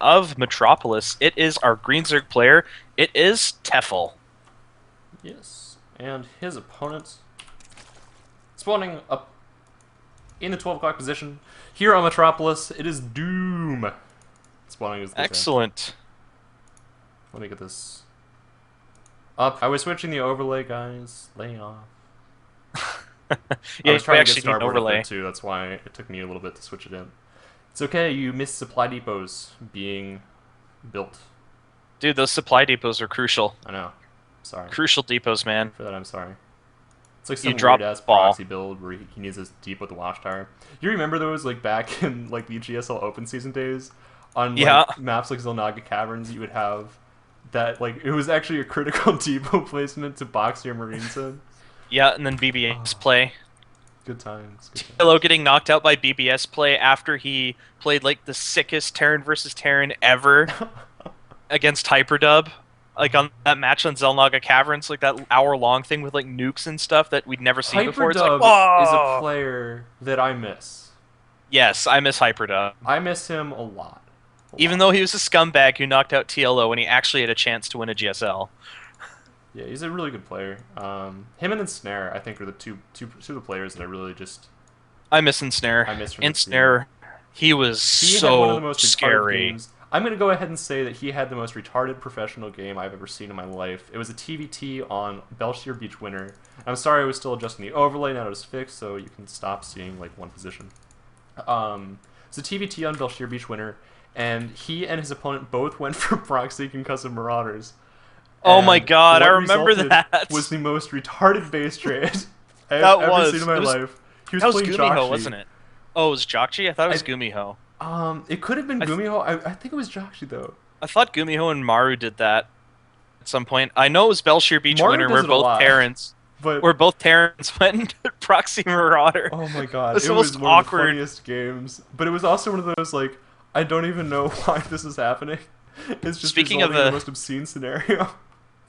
of Metropolis. It is our Green Zerg player. It is Tefel. Yes, and his opponent spawning up in the 12 o'clock position. Here on Metropolis, it is Doom. Spawning is the same. Excellent. Let me get this up. I was switching the overlay, guys. Lay off. I Yeah, was we trying to actually get need an Starboard up overlay. there too. That's why it took me a little bit to switch it in. It's okay. You missed supply depots being built. Dude, those supply depots are crucial. I know. Sorry. Crucial depots, man. For that, I'm sorry. It's like You some drop weird ass the ball. proxy build where he needs this deep with the watchtower. You remember those like back in like the GSL open season days on Yeah. like maps like Zelnaga Caverns? You would have that like it was actually a critical depot placement to box your marines in. Yeah, and then BBS play. Good times. Good times. Hello getting knocked out by BBS play after he played like the sickest Terran versus Terran ever against Hyperdub. Like on that match on Zelnaga Caverns, like that hour-long thing with like nukes and stuff that we'd never seen before. It's like, Hyperdub is a whoa! player that I miss. Yes, I miss Hyperdub. I miss him a lot. Even though he was a scumbag who knocked out TLO when he actually had a chance to win a GSL. Yeah, he's a really good player. Him and then Snare, I think, are the two of the players that I really just I miss Ensnare. I miss from the Ensnare, he was He had one of the so most retarded scary. games. I'm going to go ahead and say that he had the most retarded professional game I've ever seen in my life. It was a TVT on Belshire Beach Winter. I'm sorry I was still adjusting the overlay, now it is fixed, so you can stop seeing like one position. It's a TVT on Belshire Beach Winter, and he and his opponent both went for proxy concussive marauders. Oh my And god, I what remember resulted that. was the most retarded base trade I've That ever was. seen in my It was- life. He was That was playing Gumiho, Joshi. wasn't it? Oh, it was Jokchi? I thought it was I- Gumiho. It could have been I th- Gumiho. I think it was Joshi though. I thought Gumiho and Maru did that at some point. I know it was Belshire Beach Maru Winter does where it a both lot. Terrans But went proxy marauder. oh my god, It's it the was most one of the awkward. funniest games. But it was also one of those like I don't even know why this is happening. It's just Speaking of resulting in the a- most obscene scenario.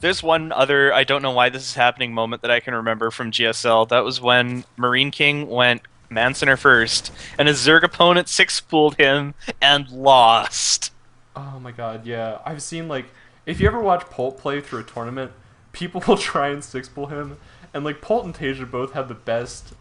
There's one other I don't know why this is happening moment that I can remember from GSL. That was when Marine King went Mansoner first, and his Zerg opponent six-pooled him and lost. Oh my god, yeah. I've seen like if you ever watch Polt play through a tournament, people will try and six pull him, and like Polt and Tasia both have the best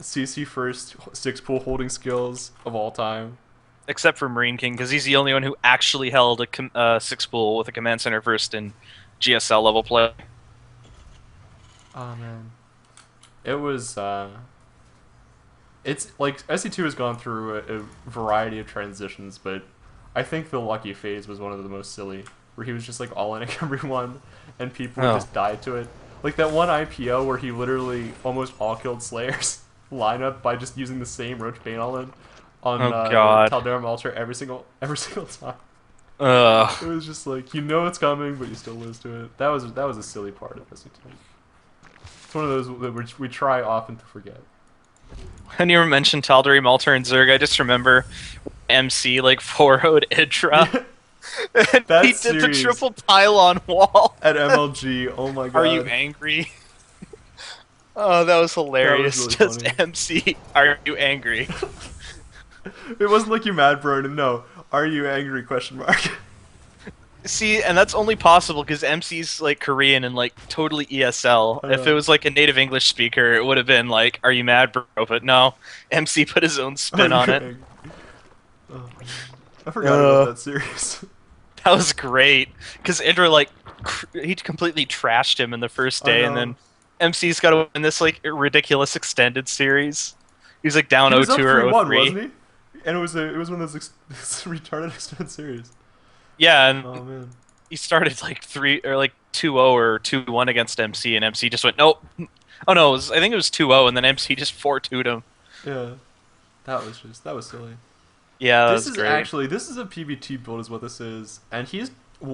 CC first six pull holding skills of all time. Except for Marine King, because he's the only one who actually held a six-pool with a Command Center first in GSL level play. Oh man, it was. It's like SC2 has gone through a variety of transitions, but I think the Lucky phase was one of the most silly, where he was just like all in everyone, and people Oh. just died to it. Like that one IPO where he literally almost all killed Slayer's lineup by just using the same Roach Bane all in on Oh, God. Tal'Darim Altar every single time. Ugh. It was just like you know it's coming, but you still lose to it. That was a silly part of SC2. It's one of those that we try often to forget. When you mentioned Tal'Darim, Altar, and Zerg, I just remember MC like 4-0'd Idra. And That he did the series- triple pylon wall. At MLG, oh my god. Are you angry? Oh, that was hilarious. really Just funny. MC, are you angry? It wasn't like you mad, Vernon. No. Are you angry? Question mark. See, and that's only possible because MC's like Korean and like totally ESL. I If know. it was like a native English speaker, it would have been like, "Are you mad, bro?" But no, MC put his own spin Are on you it. angry? Oh, man. I forgot about that series. That was great because Indra like he completely trashed him in the first I day, and know. then MC's got to win this like ridiculous extended series. He's like down He was up 0-2 or 3-1, 0-3. wasn't he? And it was one of those retarded extended series. Yeah, and Oh man. he started like 3 or like 2-0 or 2-1 against MC, and MC just went nope. Oh no, I think it was 2-0, and then MC just 4-2'd him. Yeah. That was silly. Yeah, that This was is great. actually this is a PvT build is what this is, and he's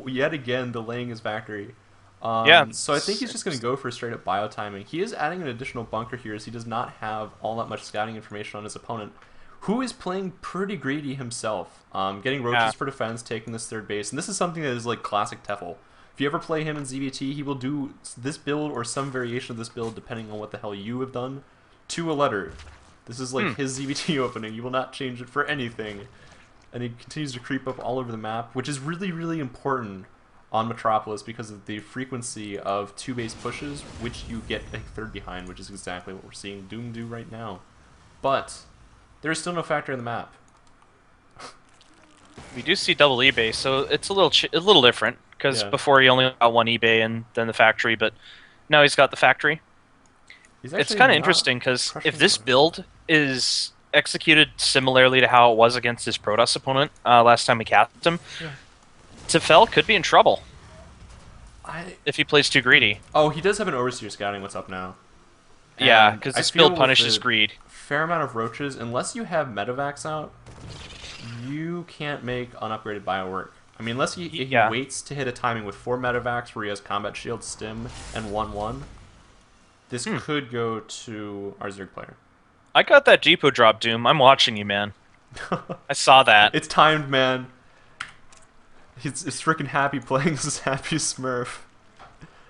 yet again delaying his factory. Yeah. So I think he's just going to go for straight up bio timing. He is adding an additional bunker here, as he does not have all that much scouting information on his opponent, who is playing pretty greedy himself. Getting roaches Yeah. for defense, taking this third base, and this is something that is like classic Tefel. If you ever play him in ZVT, he will do this build or some variation of this build, depending on what the hell you have done, to a letter. This is like his ZVT opening. You will not change it for anything. and he continues to creep up all over the map, which is really, really important on Metropolis because of the frequency of 2-base pushes, which you get a third behind, which is exactly what we're seeing Doom do right now. But there is still no factory in the map. We do see double eBay, so it's a little different, because Yeah. before he only got one eBay and then the factory, but now he's got the factory. He's It's actually kind of not interesting, because if crushing this anyone. build is executed similarly to how it was against his Protoss opponent last time we cast him, Yeah. Tefel could be in trouble I if he plays too greedy. Oh, he does have an Overseer scouting what's up now. Yeah, And because I this build feel with punishes the greed. fair amount of roaches, unless you have medevacs out, you can't make unupgraded bio work. I mean, unless he Yeah. waits to hit a timing with 4 medevacs where he has combat shield, stim, and 1/1, this could go to our Zerg player. I got that depot drop, Doom. I'm watching you, man. I saw that. It's timed, man. He's freaking happy playing this happy Smurf.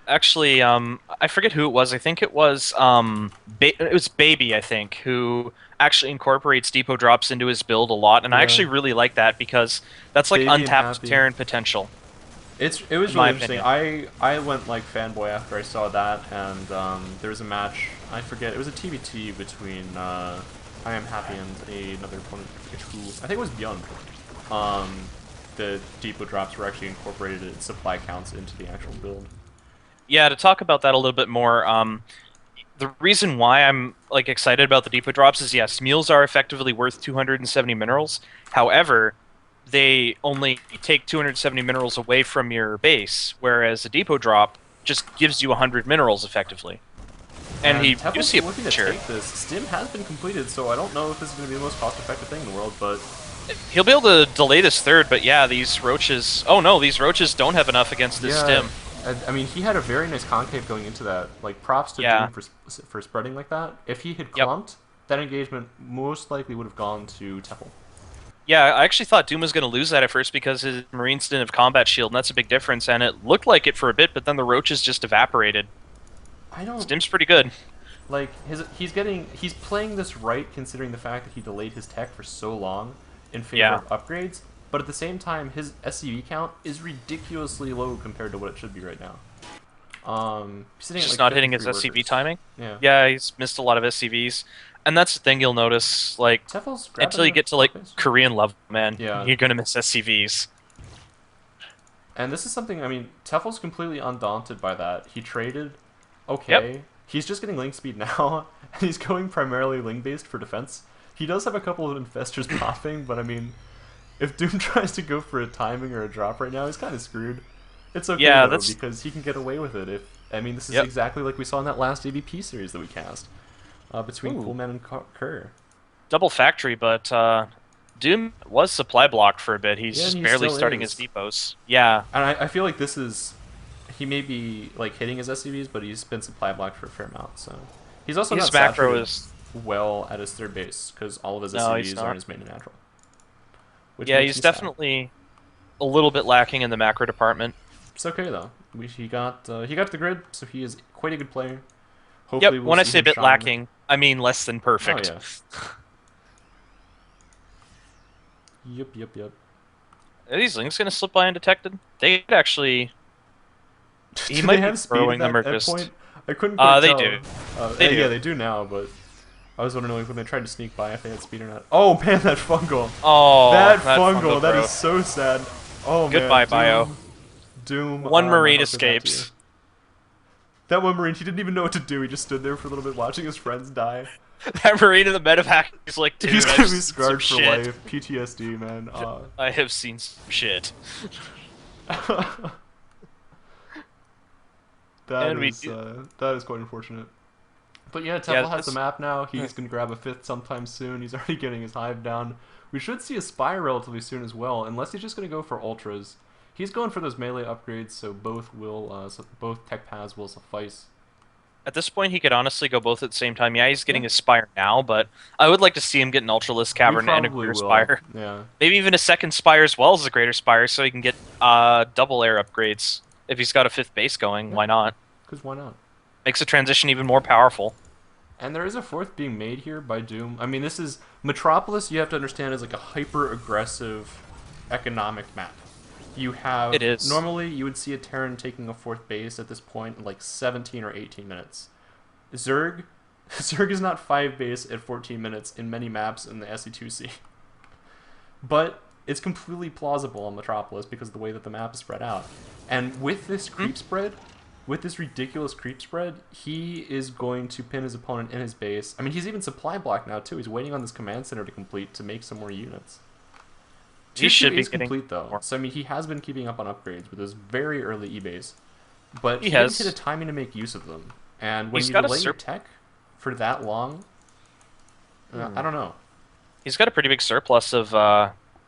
Actually, I forget who it was. I think it was it was Baby, I think, who actually incorporates depot drops into his build a lot, and I Yeah. actually really like that because that's like Baby and untapped Happy. Terran potential. It was in really my interesting. I went like fanboy after I saw that, and there was a match. I forget. It was a TvT between I Am Happy and another opponent. I forget who. I think it was Beyond. The depot drops were actually incorporated in supply counts into the actual build. Yeah, to talk about that a little bit more, the reason why I'm like excited about the depot drops is yes, mules are effectively worth 270 minerals. However, they only take 270 minerals away from your base, whereas a depot drop just gives you 100 minerals effectively. And you Tefel's see a looking to picture. take this. Stim has been completed, so I don't know if this is going to be the most cost-effective thing in the world, but He'll be able to delay this third, but yeah, these roaches... Oh no, these roaches don't have enough against this stim. I mean, he had a very nice concave going into that. Like, props to Yeah. Doom for spreading like that. If he had Yep. clumped, that engagement most likely would have gone to Tefel. Yeah, I actually thought Doom was going to lose that at first because his Marines didn't have combat shield, and that's a big difference, and it looked like it for a bit, but then the roaches just evaporated. I don't... Stim's pretty good. Like, he's playing this right considering the fact that he delayed his tech for so long in favor Yeah. of upgrades, but at the same time, his SCV count is ridiculously low compared to what it should be right now. He's sitting He's at, just like, not hitting his 53 SCV workers. timing. Yeah. Yeah, he's missed a lot of SCVs. And that's the thing you'll notice, like, Tefel's grabbing until you the get to, like, focus. Korean level, man, Yeah. you're gonna miss SCVs. And this is something, I mean, Tefel's completely undaunted by that. He traded, okay. Yep. He's just getting link speed now, and he's going primarily link-based for defense. He does have a couple of infestors popping, but I mean, if Doom tries to go for a timing or a drop right now, he's kind of screwed. It's okay, Yeah, though, that's... because he can get away with it. I mean, this is Yep. exactly like we saw in that last AVP series that we cast, between Ooh. Coolman and Kerr. Double factory, but Doom was supply blocked for a bit. He's Yeah, just and he barely still starting is. his depots. Yeah. And I feel like this is... He may be, like, hitting his SCVs, but he's been supply blocked for a fair amount, so... He's also His not macro saturated is... well at his third base, because all of his No, he's SCVs are not. in his main and natural. Which Yeah, makes he's me sad. definitely a little bit lacking in the macro department. It's okay, though. He got the grid, so he is quite a good player. Hopefully Yep, we'll when I see say a him bit shine. lacking, I mean less than perfect. Oh, yeah. Yep. Are these links gonna slip by undetected? They could actually... He Do might they be have speed throwing at them or that just... point? I couldn't quite They tell. do. Yeah, do. they do now, but I was wondering like, when they tried to sneak by if they had speed or not. Oh man, that fungal! Oh, that fungal, fungal, that bro. is so sad. Oh Goodbye, man, Bio. Doom. One my Marine heart goes out to you. escapes. That one Marine, he didn't even know what to do. He just stood there for a little bit watching his friends die. That Marine in the medevac is like, dude, He's I've gonna be seen some scarred for shit. life. PTSD, man. I have seen some shit. That is quite unfortunate. But yeah, Tefel Yeah, has the this- map now. He's going to grab a 5th sometime soon. He's already getting his hive down. We should see a Spire relatively soon as well, unless he's just going to go for Ultras. He's going for those melee upgrades, so both tech paths will suffice. At this point, he could honestly go both at the same time. Yeah, he's getting his Spire now, but I would like to see him get an Ultralisk Cavern and a probably Greater will. Spire. Yeah. Maybe even a second Spire as well as a Greater Spire, so he can get double air upgrades. If he's got a 5th base going, why not? Because why not? Makes the transition even more powerful. And there is a fourth being made here by Doom. I mean, this is Metropolis. You have to understand is like a hyper-aggressive economic map. You have It is. normally you would see a Terran taking a fourth base at this point in like 17 or 18 minutes. Zerg is not 5 base at 14 minutes in many maps in the SE2C. But it's completely plausible on Metropolis because of the way that the map is spread out. And with this creep spread, with this ridiculous creep spread, he is going to pin his opponent in his base. I mean, he's even supply blocked now too. He's waiting on this command center to complete to make some more units. He should be complete though. more. So I mean, he has been keeping up on upgrades with those very early eBays, but He didn't has. get a timing to make use of them. And when He's you got a delay your tech for that long, I don't know. He's got a pretty big surplus of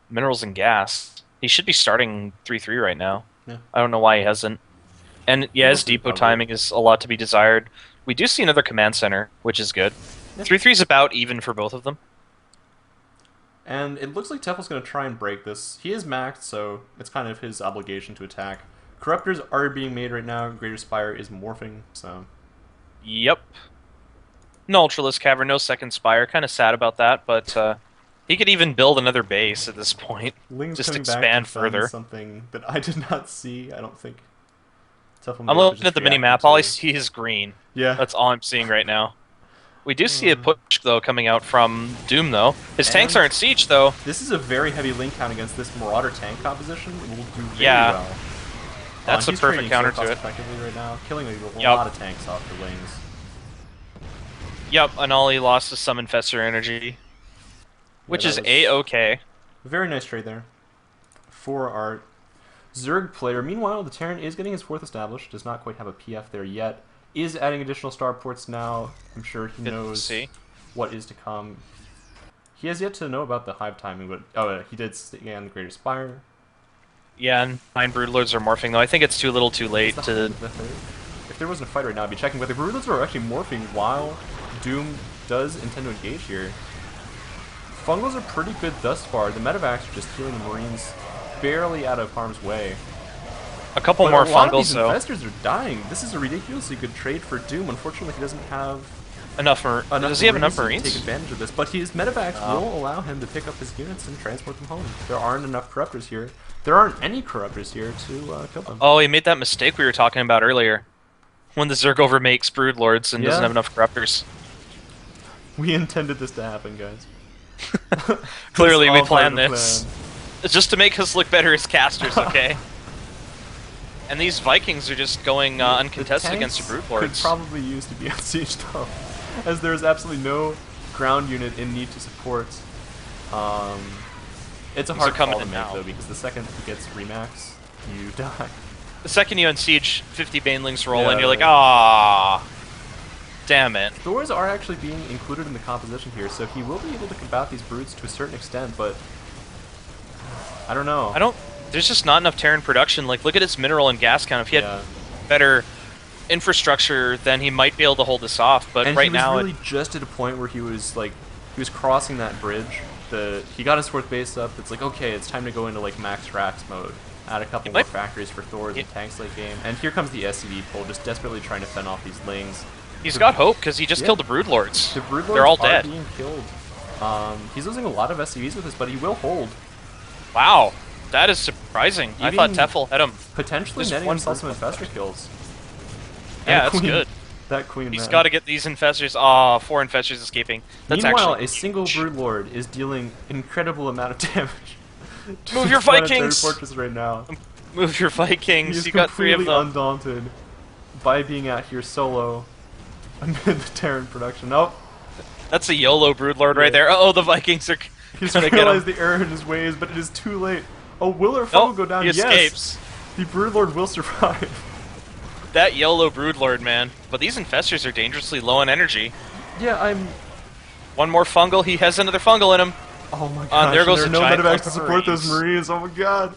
minerals and gas. He should be starting 3-3 right now. Yeah. I don't know why he hasn't. And yeah, his Mostly depot probably. timing is a lot to be desired. We do see another command center, which is good. Yeah. 3-3 is about even for both of them. And it looks like Tefel's going to try and break this. He is maxed, so it's kind of his obligation to attack. Corruptors are being made right now. Greater Spire is morphing, so... Yep. No Ultralisk Cavern, no second Spire. Kind of sad about that, but he could even build another base at this point. Ling's Just coming expand back to defend further. something that I did not see, I don't think. Tefel I'm may have looking just at the mini reacted map. to All I it. see is green. Yeah. That's all I'm seeing right now. We do see a push, though, coming out from Doom, though. His tanks And- aren't siege, though. This is a very heavy link count against this Marauder tank composition. It will do very Yeah. well. That's a He's perfect trading counter so to it. effectively right now, killing a Yep. lot of tanks off the Lings. Yep, and all he lost is some Infestor energy. Which that is was- A-okay. Very nice trade there for our Zerg player. Meanwhile, the Terran is getting his fourth established. Does not quite have a PF there yet. Is adding additional starports now. I'm sure he Good to knows see. what is to come. He has yet to know about the hive timing, but he did scan the Greater Spire. Yeah, and 9 Broodlords are morphing, though. I think it's too little too late The to... third. If there wasn't a fight right now, I'd be checking. But the Broodlords are actually morphing while Doom does intend to engage here. Fungals are pretty good thus far. The medevacs are just healing the Marines barely out of harm's way. A couple But more a lot of fungals, these though. infestors are dying. This is a ridiculously good trade for Doom. Unfortunately, he doesn't have Enough Does he have enough to Marines? take advantage of this. But his medevacs will allow him to pick up his units and transport them home. There aren't enough corruptors here. There aren't any corruptors here to kill them. Oh, he made that mistake we were talking about earlier. When the Zerg overmakes Broodlords and doesn't Yeah. have enough Corruptors. We intended this to happen, guys. Clearly, It's we all part planned of the this. plan. It's just to make us look better as casters, okay? And these Vikings are just going uncontested The against the tanks Broodlords. could probably use to be on siege though, as there is absolutely no ground unit in need to support. It's a These hard are coming call to in make now. though, because the second he gets remax, you die. The second you unsiege, 50 Banelings roll Yeah, in, you're like, right. ah, damn it. Thors are actually being included in the composition here, so he will be able to combat these brutes to a certain extent, but I don't know. There's just not enough Terran production. Like, look at his mineral and gas count. If he had Yeah. better infrastructure, then he might be able to hold this off. But And right he was now, really just at a point where he was crossing that bridge. He got his fourth base up. It's like, okay, it's time to go into like max racks mode. Add a couple more might- factories for Thors and tanks late game. And here comes the SCV pull, just desperately trying to fend off these Lings. he's got hope because he just Yeah. killed the Broodlords. The Broodlords They're all are dead. being killed. He's losing a lot of SCVs with this, but he will hold. Wow, that is surprising. I thought Even- Tefel had him. Potentially Just netting one himself some Broodlord. infestor kills. Yeah, And that's queen- good. That queen, He's man. got to get these infestors. Ah, 4 infestors escaping. That's Meanwhile, actually a single Broodlord is dealing incredible amount of damage. to Move your his planetary Vikings! fortress right now. Move your Vikings. He's You got 3 of completely them. undaunted by being out here solo amid the Terran production. Nope. That's a YOLO Broodlord Yeah. right there. Uh oh, the Vikings are He's gonna get realized him. the error in his ways, but it is too late. Oh, will our foe Nope, go down? he Yes. escapes. The Broodlord will survive. That YOLO Broodlord, man. But these infestors are dangerously low on energy. Yeah, I'm... One more fungal. He has another fungal in him. Oh my gosh, there goes there are a no giant medevacs clump to of support those Marines. Marines. Oh my god.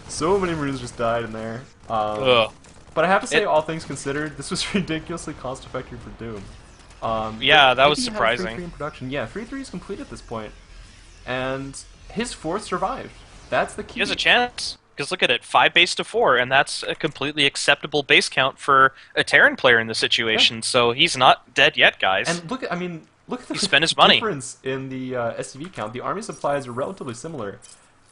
So many Marines just died in there. Ugh. But I have to say, It- all things considered, this was ridiculously cost-effective for Doom. Yeah, but that was maybe he had surprising. 3-3 in production. Yeah, 3-3 is complete at this point. And his fourth survived. That's the key. He has a chance. Because look at it, 5 base to 4, and that's a completely acceptable base count for a Terran player in this Yeah. situation. So he's not dead yet, guys. And look at, I mean, look at He the spent his money. difference in the SCV count. The army supplies are relatively similar,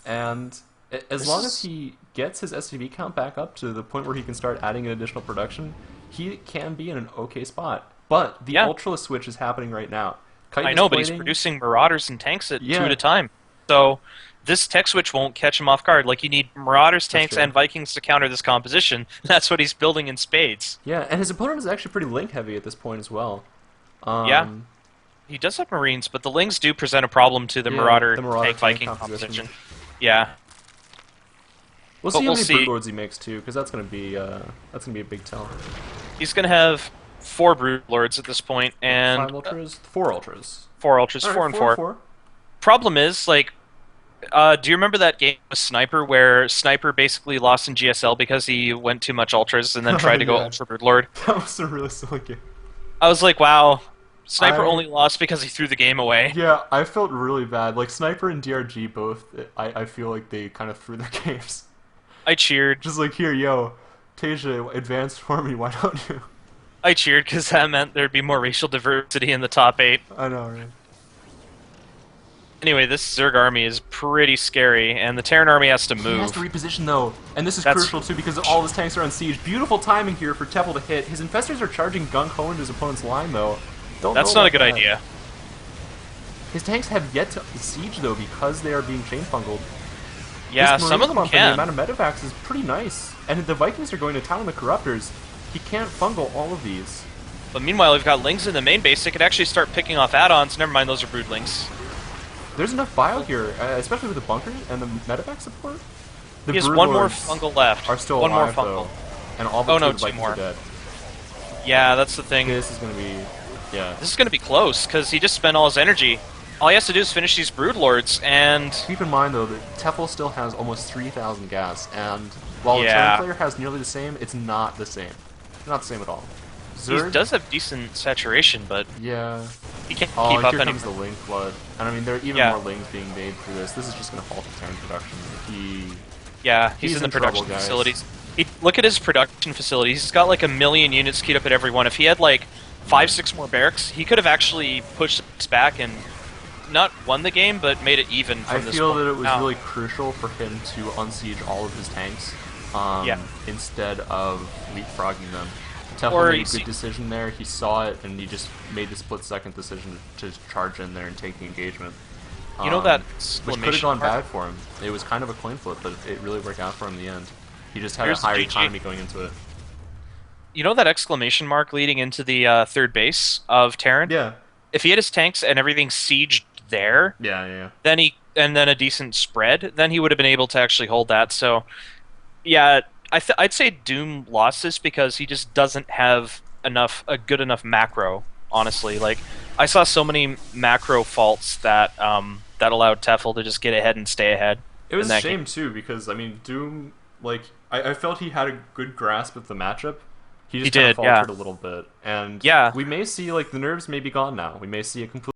and as This long as is he gets his SCV count back up to the point where he can start adding in additional production, he can be in an okay spot. But the yeah, Ultra switch is happening right now. Chitin I is know, but he's plating. producing Marauders and tanks at 2 Yeah, at a time. So this tech switch won't catch him off guard. Like you need Marauders, that's tanks, true. and Vikings to counter this composition. That's what he's building in spades. Yeah, and his opponent is actually pretty link heavy at this point as well. Yeah, Um, he does have Marines, but the Lings do present a problem to the yeah, Marauder the Marauder tank tank Viking composition. composition. Yeah, We'll but see how we'll many see. Broodlords he makes too, because that's gonna be a big tell. He's gonna have 4 Broodlords at this point, Five and ultras, 4 ultras. 4 Ultras, All 4 right, and 4 and 4. 4. Problem is, like, do you remember that game with Sniper where Sniper basically lost in GSL because he went too much Ultras and then tried to go Yeah, Ultra Broodlord? that was a really silly game. I was like, wow, Sniper I only lost because he threw the game away. Yeah, I felt really bad. Like Sniper and DRG both, I feel like they kind of threw their games. I cheered. Just like here, yo, Tasia, advance for me. Why don't you? I cheered because that meant there'd be more racial diversity in the top 8. I know, right? Anyway, this Zerg army is pretty scary, and the Terran army has to He move. has to reposition though, and this is That's- crucial too because all of his tanks are on siege. Beautiful timing here for TeFel to hit. His infestors are charging gung ho into his opponent's line though. Don't That's know not a about good that. idea. His tanks have yet to siege though because they are being chain fungled. Yeah, This some Marine of them clump and the can. amount of medevacs is pretty nice, and the Vikings are going to town on the Corruptors. He can't fungle all of these. But meanwhile, we've got Lings in the main base. They could actually start picking off add-ons. Never mind, those are Broodlings. There's enough bio here, especially with the bunker and the medevac support. The He has one more Broodlords fungal left. are still one more alive fungal. though, and all but Oh, two no, of the 2 Vikings more. are dead. Yeah, that's the thing. This is gonna be, yeah. This is going to be close, because he just spent all his energy. All he has to do is finish these Broodlords, and Keep in mind though that TeFel still has almost 3,000 gas, and while the Yeah. Terran player has nearly the same, it's not the same. Not the same at all. he Zerg, does have decent saturation, but yeah. he can't Oh, keep up here comes anymore. the Link Flood. And I mean, there are even Yeah. more Lings being made for this. This is just going to halt the Terran production. Yeah, he's he's in the in production trouble, guys. facilities. Look at his production facilities. He's got like 1,000,000 units keyed up at every one. If he had like 5, 6 more barracks, he could have actually pushed this back and not won the game, but made it even from I this feel point that it was out. really crucial for him to unsiege all of his tanks Yeah. instead of leapfrogging them. TeFel Or made you a see- good decision there. He saw it, and he just made the split-second decision to charge in there and take the engagement. You know that Which could have exclamation gone mark? bad for him. It was kind of a coin flip, but it really worked out for him in the end. He just had Here's a the higher GG. economy going into it. You know that exclamation mark leading into the third base of Terran? Yeah. If he had his tanks and everything sieged there, Yeah. then then a decent spread, then he would have been able to actually hold that. So, yeah, I'd say Doom lost this because he just doesn't have a good enough macro. Honestly, like I saw so many macro faults that that allowed TeFel to just get ahead and stay ahead. It was in a that shame game. too because I mean Doom, like I felt he had a good grasp of the matchup. He just He kind of did, yeah. faltered a little bit, and Yeah. we may see like the nerves may be gone now. We may see a complete